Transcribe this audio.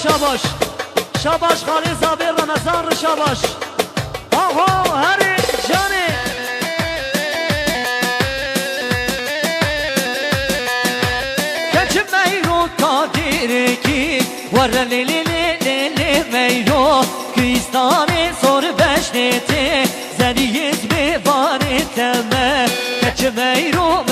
شاباش شاباش خالی زابی رمضان شاباش آها هری جانی کچ میرو کادیره کی ور لی لی لی لی میرو کریستانی سور بشنیتی زدیز بیوانی تمه کچ میرو